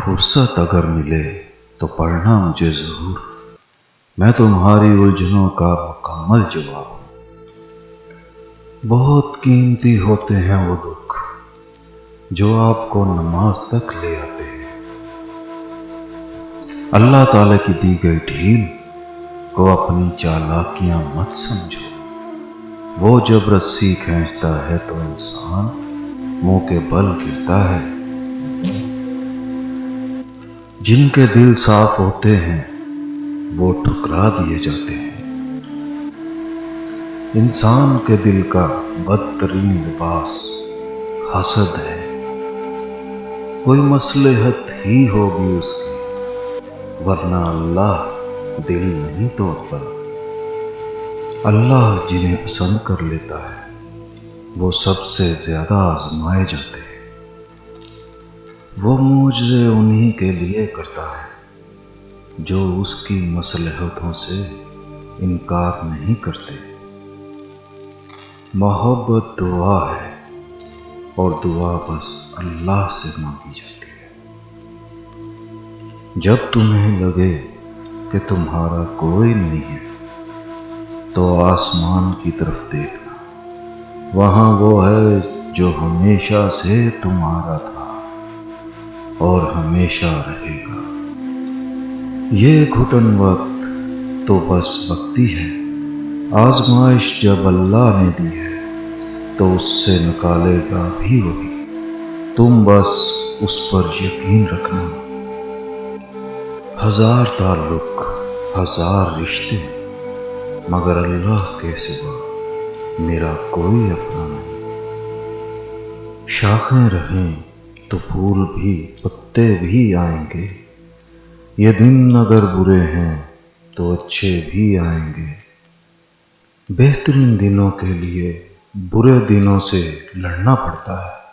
فرصت اگر ملے تو پڑھنا مجھے ضرور، میں تمہاری الجھنوں کا مکمل جواب ہوں۔ بہت قیمتی ہوتے ہیں وہ دکھ جو آپ کو نماز تک لے آتے ہیں۔ اللہ تعالی کی دی گئی ڈھیل کو اپنی چالاکیاں مت سمجھو، وہ جب رسی کھینچتا ہے تو انسان منہ کے بل گرتا ہے۔ جن کے دل صاف ہوتے ہیں وہ ٹھکرا دیے جاتے ہیں۔ انسان کے دل کا بدترین لباس حسد ہے، کوئی مصلحت ہی ہوگی اس کی، ورنہ اللہ دل نہیں توڑتا۔ اللہ جنہیں پسند کر لیتا ہے وہ سب سے زیادہ آزمائے جاتے ہیں۔ وہ معجزے انہی کے لیے کرتا ہے جو اس کی مصلحتوں سے انکار نہیں کرتے۔ محبت دعا ہے اور دعا بس اللہ سے مانگی جاتی ہے۔ جب تمہیں لگے کہ تمہارا کوئی نہیں ہے تو آسمان کی طرف دیکھنا، وہاں وہ ہے جو ہمیشہ سے تمہارا تھا اور ہمیشہ رہے گا۔ یہ گھٹن وقت تو بس وقتی ہے، آزمائش جب اللہ نے دی ہے تو اس سے نکالے گا بھی وہی، تم بس اس پر یقین رکھنا۔ ہزار تعلق، ہزار رشتے، مگر اللہ کے سوا میرا کوئی اپنا نہیں۔ شاخیں رہیں تو پھول بھی پتے بھی آئیں گے، یہ دن اگر برے ہیں تو اچھے بھی آئیں گے۔ بہترین دنوں کے لیے برے دنوں سے لڑنا پڑتا ہے۔